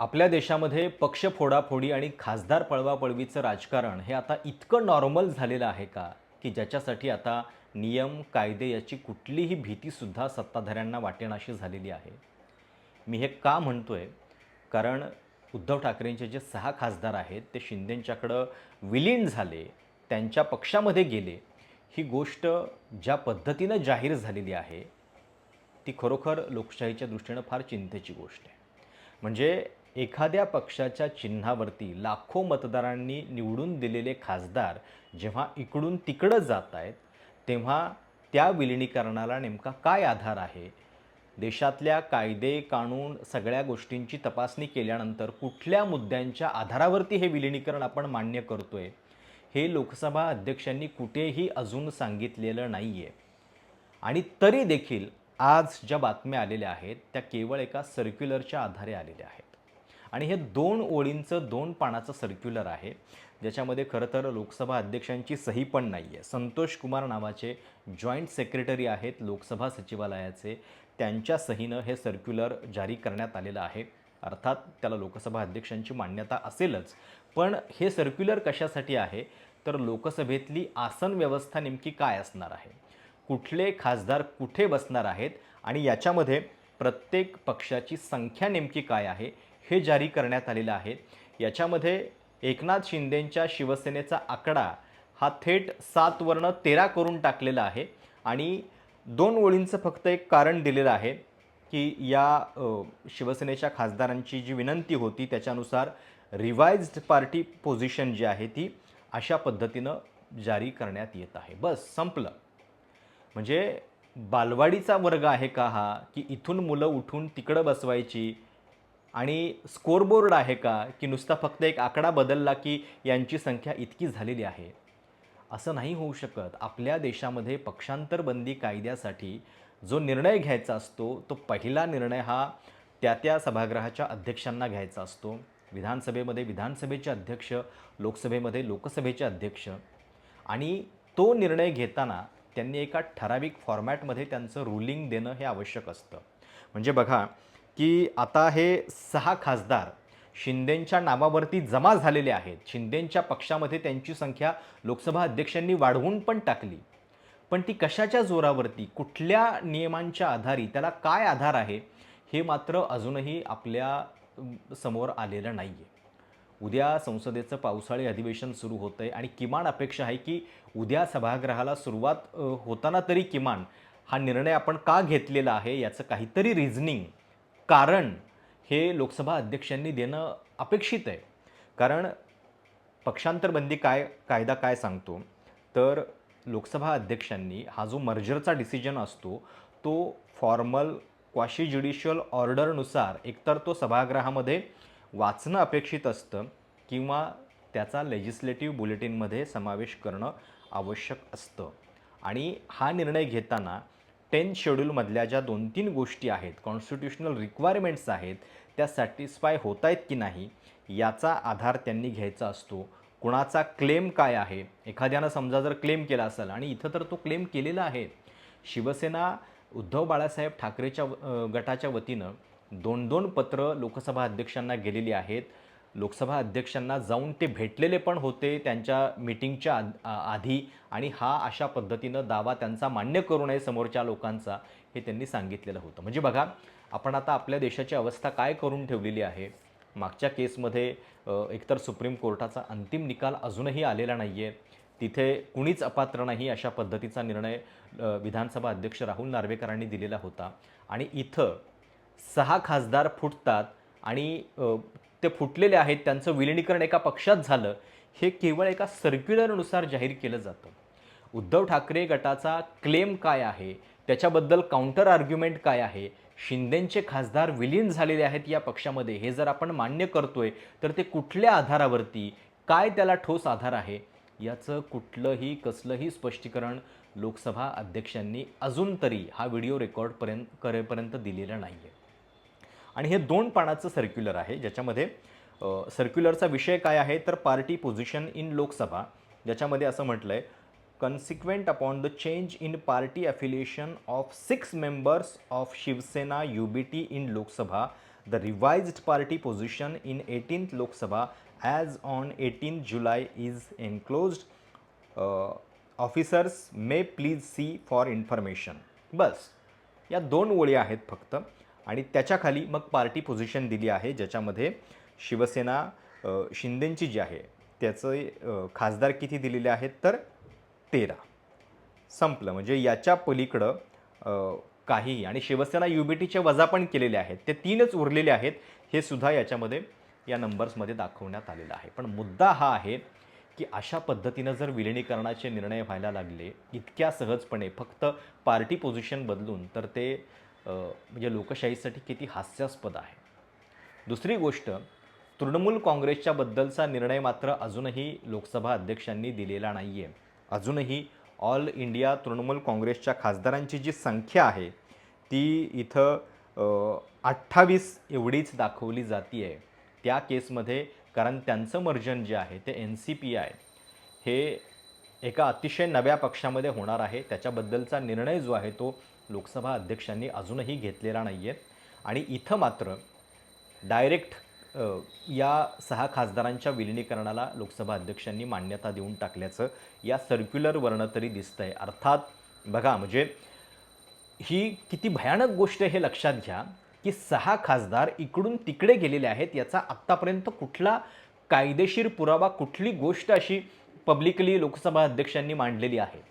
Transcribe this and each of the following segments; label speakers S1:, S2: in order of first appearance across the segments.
S1: आपल्या देशामध्ये पक्ष फोडाफोडी आणि खासदार पळवापळवीचं राजकारण हे आता इतकं नॉर्मल झालेलं आहे का, की ज्याच्यासाठी आता नियम, कायदे याची कुठलीही भीतीसुद्धा सत्ताधाऱ्यांना वाटेनाशी झालेली आहे. मी हे का म्हणतोय? कारण उद्धव ठाकरेंचे जे 6 खासदार आहेत, ते शिंदेंच्याकडं विलीन झाले, त्यांच्या पक्षामध्ये गेले. ही गोष्ट ज्या पद्धतीनं जाहीर झालेली आहे, ती खरोखर लोकशाहीच्या दृष्टीनं फार चिंतेची गोष्ट आहे. म्हणजे एखाद्या पक्षाच्या चिन्हावरती लाखो मतदारांनी निवडून दिलेले खासदार जेव्हा इकडून तिकडं जात आहेत, तेव्हा त्या विलिनीकरणाला नेमका काय आधार आहे? देशातल्या कायदे, कानून सगळ्या गोष्टींची तपासणी केल्यानंतर कुठल्या मुद्द्यांच्या आधारावरती हे विलिनीकरण आपण मान्य करतोय, हे लोकसभा अध्यक्षांनी कुठेही अजून सांगितलेलं नाही आहे. आणि तरी देखील आज ज्या बातम्या आलेल्या आहेत, त्या केवळ एका सर्क्युलरच्या आधारे आलेल्या आहेत. आणि हे 2 ओळींचं 2 पानाचं सर्क्युलर आहे, ज्याच्यामध्ये खरं तर लोकसभा अध्यक्षांची सही पण नाही आहे. संतोष कुमार नावाचे जॉईंट सेक्रेटरी आहेत लोकसभा सचिवालयाचे, त्यांच्या सहीनं हे सर्क्युलर जारी करण्यात आलेलं आहे. अर्थात त्याला लोकसभा अध्यक्षांची मान्यता असेलच, पण हे सर्क्युलर कशासाठी आहे, तर लोकसभेतली आसन व्यवस्था नेमकी काय असणार आहे, कुठले खासदार कुठे बसणार आहेत आणि याच्यामध्ये प्रत्येक पक्षाची संख्या नेमकी काय आहे, हे जारी करण्यात आलेलं आहे. याच्यामध्ये एकनाथ शिंदेंच्या शिवसेनेचा आकडा हा थेट 7 वरनं 13 करून टाकलेला आहे आणि 2 ओळींचं फक्त एक कारण दिलेलं आहे, की शिवसेनेच्या खासदारांची जी विनंती होती त्याच्यानुसार रिवाइज्ड पार्टी पोझिशन जी आहे ती अशा पद्धतीनं जारी करण्यात येत आहे. बस संपलं. म्हणजे बालवाडीचा वर्ग आहे का हा, की इथून मुलं उठून तिकडं बसवायची आणि स्कोरबोर्ड आहे का, की नुसता फक्त एक आकडा बदलला की यांची संख्या इतकी झालेली आहे. असं नाही होऊ शकत. आपल्या देशामध्ये पक्षांतर बंदी कायद्यासाठी जो निर्णय घ्यायचा असतो, तो पहिला निर्णय हा त्या सभागृहाच्या अध्यक्षांना घ्यायचा असतो. विधानसभेमध्ये विधानसभेचे अध्यक्ष, लोकसभेमध्ये लोकसभेचे अध्यक्ष आणि तो निर्णय घेताना त्यांनी एका ठराविक फॉर्मॅटमध्ये त्यांचं रुलिंग देणं हे आवश्यक असतं. म्हणजे बघा, की आता हे 6 खासदार शिंदेंच्या नावावरती जमा झालेले आहेत. शिंदेंच्या पक्षामध्ये त्यांची संख्या लोकसभा अध्यक्षांनी वाढवून पण टाकली. पण ती कशाच्या जोरावरती, कुठल्या नियमांच्या आधारे, त्याला काय आधार आहे, हे मात्र अजूनही आपल्या समोर आलेलं नाही आहे. उद्या संसदेचं पावसाळी अधिवेशन सुरू होतं आहे आणि किमान अपेक्षा आहे, की उद्या सभागृहाला सुरुवात होताना तरी किमान हा निर्णय आपण का घेतलेला आहे, याचं काहीतरी रिझनिंग, कारण हे लोकसभा अध्यक्षांनी देणं अपेक्षित आहे. कारण पक्षांतरबंदी कायदा काय सांगतो, तर लोकसभा अध्यक्षांनी हा जो मर्जरचा डिसिजन असतो, तो फॉर्मल क्वाशी ज्युडिशियल ऑर्डरनुसार एकतर तो सभागृहामध्ये वाचणं अपेक्षित असतं किंवा त्याचा लेजिस्लेटिव्ह बुलेटिनमध्ये समावेश करणं आवश्यक असतं. आणि हा निर्णय घेताना 10th शेड्यूलमधल्या ज्या 2-3 गोष्टी आहेत, कॉन्स्टिट्यूशनल रिक्वायरमेंट्स आहेत, त्या सॅटिस्फाय होत आहेत की नाही, याचा आधार त्यांनी घ्यायचा असतो. कुणाचा क्लेम काय आहे, एखाद्यानं समजा जर क्लेम केला असेल आणि इथं तर तो क्लेम केलेला आहे. शिवसेना उद्धव बाळासाहेब ठाकरेच्या गटाच्या वतीनं 2-2 पत्र लोकसभा अध्यक्षांना गेलेली आहेत. लोकसभा अध्यक्षांना जाऊन ते भेटलेले पण होते त्यांच्या मीटिंगच्या आधी आणि हा अशा पद्धतीनं दावा त्यांचा मान्य करू नये समोरच्या लोकांचा, हे त्यांनी सांगितलेलं होतं. म्हणजे बघा, आपण आता आपल्या देशाची अवस्था काय करून ठेवलेली आहे. मागच्या केसमध्ये एकतर सुप्रीम कोर्टाचा अंतिम निकाल अजूनही आलेला नाही आहे. तिथे कुणीच अपात्र नाही अशा पद्धतीचा निर्णय विधानसभा अध्यक्ष राहुल नार्वेकरांनी दिलेला होता आणि इथं 6 खासदार फुटतात आणि ते फुटलेले आहेत, त्यांचं विलिनीकरण एका पक्षात झालं, हे केवळ एका सर्क्युलरनुसार जाहीर केलं जातं. उद्धव ठाकरे गटाचा क्लेम काय आहे, त्याच्याबद्दल काउंटर आर्ग्युमेंट काय आहे, शिंदेंचे खासदार विलीन झालेले आहेत या पक्षामध्ये, हे जर आपण मान्य करतोय, तर ते कुठल्या आधारावरती, काय त्याला ठोस आधार आहे, याचं कुठलंही कसलंही स्पष्टीकरण लोकसभा अध्यक्षांनी अजून तरी हा व्हिडिओ रेकॉर्ड करेपर्यंत दिलेलं नाही आहे. आणि हे 2 पानाचं सर्क्युलर आहे, ज्याच्यामध्ये सर्क्युलरचा विषय काय आहे, तर पार्टी पोझिशन इन लोकसभा, ज्याच्यामध्ये असं म्हटलं आहे, consequent upon the change in party affiliation of 6 members of Shiv Sena UBT in Lok Sabha, the revised party position in 18th Lok Sabha as on 18 July is enclosed officers may please see for information. बस या 2 ओळी आहेत फक्त आणि त्याच्याखाली मग पार्टी पोझिशन दिली आहे, ज्याच्यामध्ये शिवसेना शिंदेंची जी आहे त्याचे खासदार किती दिलेले आहेत तर 13. संपलं. म्हणजे याच्या पलीकडं काहीही. आणि शिवसेना UBTचे वजा पण केलेले आहेत, ते 3च उरलेले आहेत, हे सुद्धा याच्यामध्ये या नंबर्समध्ये दाखवण्यात आलेलं आहे. पण मुद्दा हा आहे की अशा पद्धतीनं जर विलिनीकरणाचे निर्णय व्हायला लागले इतक्या सहजपणे फक्त पार्टी पोझिशन बदलून, तर ते म्हणजे लोकशाहीसाठी किती हास्यास्पद आहे. दुसरी गोष्ट, तृणमूल काँग्रेसच्या बद्दलचा निर्णय मात्र अजूनही लोकसभा अध्यक्षांनी दिलेला नाही आहे. अजूनही ऑल इंडिया तृणमूल काँग्रेसच्या खासदारांची जी संख्या आहे ती इथं 28 एवढीच दाखवली जाती आहे त्या केसमध्ये. कारण त्यांचं मर्जन जे आहे ते NCPI हे एका अतिशय नव्या पक्षामध्ये होणार आहे. त्याच्याबद्दलचा निर्णय जो आहे तो लोकसभा अध्यक्षांनी अजूनही घेतलेला नाही आहे. आणि इथं मात्र डायरेक्ट या 6 खासदारांच्या विलिनीकरणाला लोकसभा अध्यक्षांनी मान्यता देऊन टाकल्याचं या सर्क्युलरवरनं तरी दिसतंय. अर्थात बघा, म्हणजे ही किती भयानक गोष्ट हे लक्षात घ्या की 6 खासदार इकडून तिकडे गेलेले आहेत. याचा आत्तापर्यंत कुठला कायदेशीर पुरावा, कुठली गोष्ट अशी पब्लिकली लोकसभा अध्यक्षांनी मांडलेली आहे?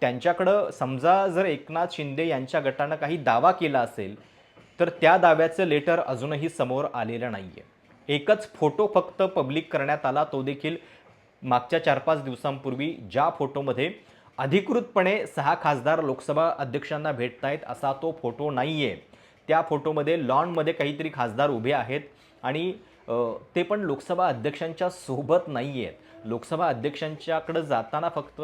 S1: त्यांच्याकडं समजा जर एकनाथ शिंदे यांच्या गटानं काही दावा केला असेल तर त्या दाव्याचं लेटर अजूनही समोर आलेलं नाही आहे. एकच फोटो फक्त पब्लिक करण्यात आला, तो देखील मागच्या 4-5 दिवसांपूर्वी, ज्या फोटोमध्ये अधिकृतपणे 6 खासदार लोकसभा अध्यक्षांना भेटतायत असा तो फोटो नाही आहे. त्या फोटोमध्ये लॉनमध्ये काहीतरी खासदार उभे आहेत आणि ते पण लोकसभा अध्यक्षांच्या सोबत नाही आहेत. लोकसभा अध्यक्षांच्याकडं जाताना फक्त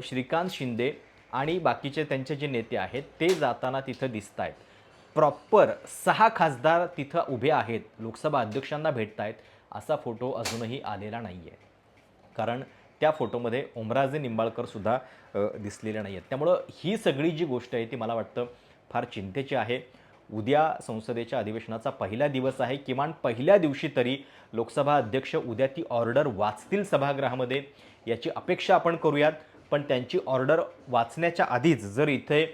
S1: श्रीकांत शिंदे आणि बाकीचे त्यांचे जे नेते आहेत ते जाताना तिथं दिसत आहेत. प्रॉपर 6 खासदार तिथं उभे आहेत, लोकसभा अध्यक्षांना भेटत आहेत, असा फोटो अजूनही आलेला नाही आहे. कारण त्या फोटोमध्ये ओमराजे निंबाळकरसुद्धा दिसलेले नाही आहेत. त्यामुळं ही सगळी जी गोष्ट आहे ती मला वाटतं फार चिंतेची आहे. उद्या संसदेच्या अधिवेशनाचा पहिला दिवस आहे. किमान पहिल्या दिवशी तरी लोकसभा अध्यक्ष उद्या ती ऑर्डर वाचतील सभागृहामध्ये, याची अपेक्षा आपण करूयात. पण त्यांची ऑर्डर वाचण्याच्या आधीच जर इथे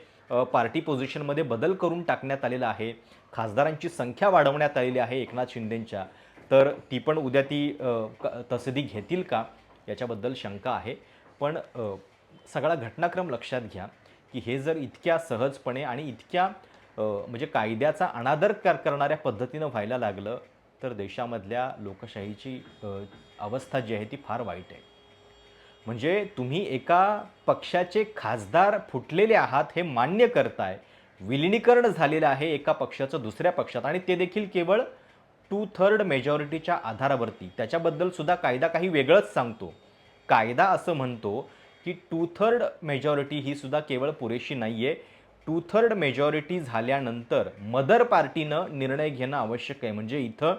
S1: पार्टी पोझिशनमध्ये बदल करून टाकण्यात आलेला आहे, खासदारांची संख्या वाढवण्यात आलेली आहे एकनाथ शिंदेंच्या, तर ती पण उद्या ती तसदी घेतील का याच्याबद्दल शंका आहे. पण सगळा घटनाक्रम लक्षात घ्या की हे जर इतक्या सहजपणे आणि इतक्या म्हणजे कायद्याचा अनादर करणाऱ्या पद्धतीनं व्हायला लागलं तर देशामधल्या लोकशाहीची अवस्था जी आहे ती फार वाईट आहे. म्हणजे तुम्ही एका पक्षाचे खासदार फुटलेले आहात हे मान्य करताय, विलिनीकरण झालेलं आहे एका पक्षाचं दुसऱ्या पक्षात, आणि ते देखील केवळ 2/3 मेजॉरिटीच्या आधारावरती. त्याच्याबद्दल सुद्धा कायदा काही वेगळंच सांगतो. कायदा असं म्हणतो की 2/3 मेजॉरिटी ही सुद्धा केवळ पुरेशी नाही आहे. 2/3 मेजॉरिटी झाल्यानंतर मदर पार्टीनं निर्णय घेणं आवश्यक आहे. म्हणजे इथं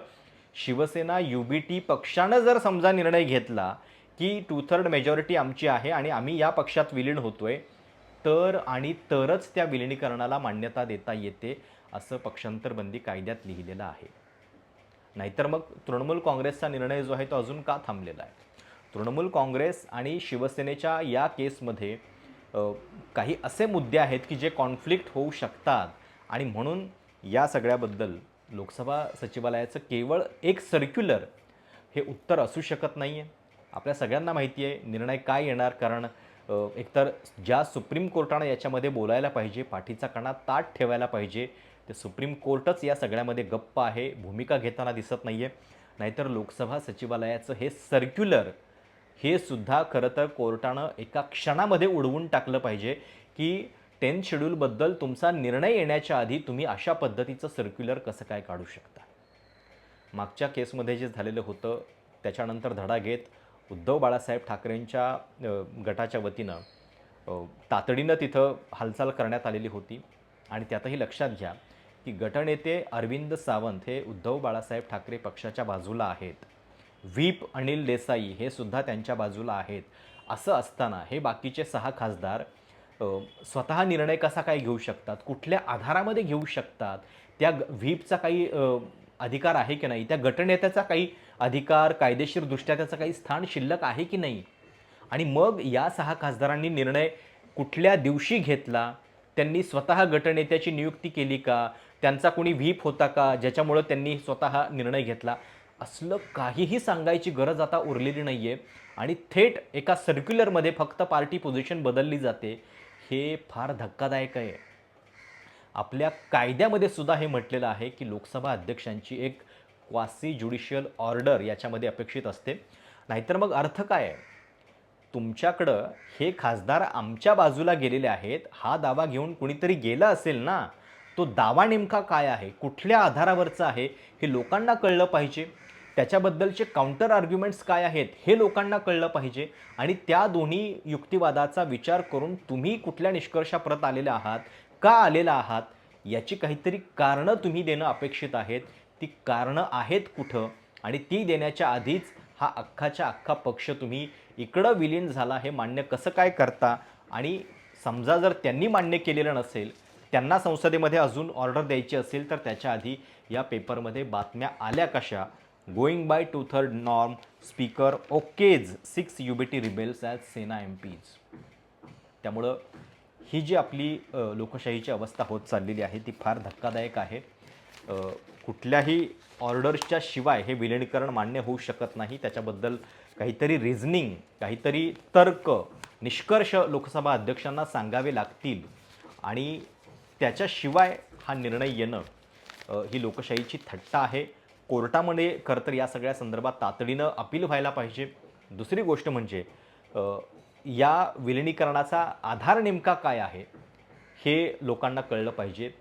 S1: शिवसेना UBT पक्षानं जर समजा निर्णय घेतला की 2/3 मेजॉरिटी आमची आहे आणि आम्ही या पक्षात विलीन होतोय, तर आणि तरच त्या विलिनीकरणाला मान्यता देता येते, असं पक्षांतरबंदी कायद्यात लिहिलेलं आहे. नाहीतर मग तृणमूल काँग्रेसचा निर्णय जो आहे तो अजून का थांबलेला आहे? तृणमूल काँग्रेस आणि शिवसेनेच्या या केसमध्ये काही असे मुद्दे आहेत की जे कॉन्फ्लिक्ट होऊ शकतात आणि म्हणून या सगळ्याबद्दल लोकसभा सचिवालयाचं केवळ एक सर्क्युलर हे उत्तर असू शकत नाही आहे. आपल्या सगळ्यांना माहिती आहे निर्णय काय येणार, कारण एकतर ज्या सुप्रीम कोर्टानं याच्यामध्ये बोलायला पाहिजे, पाठीचा कणा ताठ ठेवायला पाहिजे, ते सुप्रीम कोर्टच या सगळ्यामध्ये गप्प आहे, भूमिका घेताना दिसत नाही आहे. नाहीतर लोकसभा सचिवालयाचं हे सर्क्युलर हे सुद्धा खरं तर कोर्टानं एका क्षणामध्ये उडवून टाकलं पाहिजे की 10th शेड्यूलबद्दल तुमचा निर्णय येण्याच्या आधी तुम्ही अशा पद्धतीचं सर्क्युलर कसं काय काढू शकता. मागच्या केसमध्ये जे झालेलं होतं त्याच्यानंतर धडा घेत उद्धव बाळासाहेब ठाकरेंच्या गटाच्या वतीनं तातडीनं तिथं हालचाल करण्यात आलेली होती. आणि त्यातही लक्षात घ्या की गटनेते अरविंद सावंत हे उद्धव बाळासाहेब ठाकरे पक्षाच्या बाजूला आहेत, व्हीप अनिल देसाई हे सुद्धा त्यांच्या बाजूला आहेत. असं असताना हे बाकीचे 6 खासदार स्वतः निर्णय कसा काय घेऊ शकतात, कुठल्या आधारामध्ये घेऊ शकतात, त्या व्हीपचा काही अधिकार आहे की नाही, त्या गटनेत्याचा काही अधिकार, कायदेशीरदृष्ट्या त्याचं काही स्थान शिल्लक आहे की नाही. आणि मग या 6 खासदारांनी निर्णय कुठल्या दिवशी घेतला, त्यांनी स्वतः गटनेत्याची नियुक्ती केली का, त्यांचा कोणी व्हीप होता का ज्याच्यामुळं त्यांनी स्वतः निर्णय घेतला, असलं काहीही सांगायची गरज आता उरलेली नाही आहे. आणि थेट एका सर्क्युलरमध्ये फक्त पार्टी पोझिशन बदलली जाते. हे फार धक्कादायक आहे. आपल्या कायद्यामध्ये सुद्धा हे म्हटलेलं आहे की लोकसभा अध्यक्षांची एक क्वासी ज्युडिशियल ऑर्डर याच्यामध्ये अपेक्षित असते. नाहीतर मग अर्थ काय आहे? तुमच्याकडं हे खासदार आमच्या बाजूला गेलेले आहेत, हा दावा घेऊन कुणीतरी गेला असेल ना, तो दावा नेमका काय आहे, कुठल्या आधारावरचा आहे, हे लोकांना कळलं पाहिजे. त्याच्याबद्दलचे काउंटर आर्ग्युमेंट्स काय आहेत, हे लोकांना कळलं पाहिजे. आणि त्या दोन्ही युक्तिवादाचा विचार करून तुम्ही कुठल्या निष्कर्षाप्रत आलेले आहात, का आलेला आहात, याची काहीतरी कारणं तुम्ही देणं अपेक्षित आहेत. ती कारणं आहेत कुठं, आणि ती देण्याच्या आधीच हा अख्खाच्या अख्खा पक्ष तुम्ही इकडं विलीन झाला हे मान्य कसं काय करता. आणि समजा जर त्यांनी मान्य केलेलं नसेल, त्यांना संसदेमध्ये अजून ऑर्डर द्यायची असेल, तर त्याच्या आधी या पेपरमध्ये बातम्या आल्या कशा? Going by 2/3 norm speaker okays 6 UBT rebels as Sena MPs. त्यामुळं ही जी आपली लोकशाहीची अवस्था होत चाललेली आहे ती फार धक्कादायक आहे. कुठल्याही ऑर्डर्सच्या शिवाय हे विलिनीकरण मान्य होऊ शकत नाही. त्याच्याबद्दल काहीतरी रिझनिंग, काहीतरी तर्क, निष्कर्ष लोकसभा अध्यक्षांना सांगावे लागतील. आणि त्याच्याशिवाय हा निर्णय येणं ही लोकशाहीची थट्टा आहे. कोर्टामध्ये खरं तर या सगळ्या संदर्भात तातडीनं अपील व्हायला पाहिजे. दुसरी गोष्ट म्हणजे या विलिनीकरणाचा आधार नेमका काय आहे, हे लोकांना कळलं पाहिजे.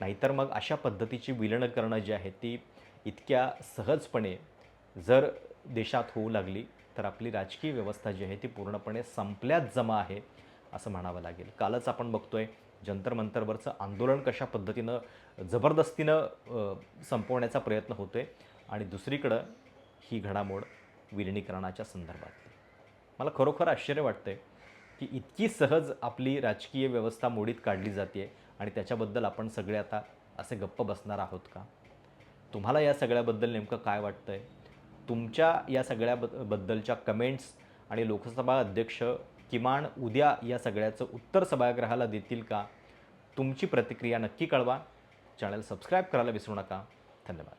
S1: नाहीतर मग अशा पद्धतीची विलिनीकरणं जी आहेत ती इतक्या सहजपणे जर देशात होऊ लागली, तर आपली राजकीय व्यवस्था जी आहे ती पूर्णपणे संपल्यात जमा आहे असं म्हणावं लागेल. कालच आपण बघतोय जंतर मंतरवरचं आंदोलन कशा पद्धतीनं जबरदस्तीनं संपवण्याचा प्रयत्न होतोय. आणि दुसरीकडं ही घडामोड विलिनीकरणाच्या संदर्भातली. मला खरोखर आश्चर्य वाटतंय की इतकी सहज आपली राजकीय व्यवस्था मोडीत काढली जाते आणि त्याच्याबद्दल आपण सगळे आता असे गप्प बसणार आहोत का? तुम्हाला या सगळ्याबद्दल नेमकं काय वाटतंय? तुमच्या या सगळ्या बद्दलच्या कमेंट्स आणि लोकसभा अध्यक्ष किमान उद्या या सगळ्याचं उत्तर सभागृहाला देतील का? तुमची प्रतिक्रिया नक्की कळवा. चॅनल सबस्क्राईब करायला विसरू नका. धन्यवाद.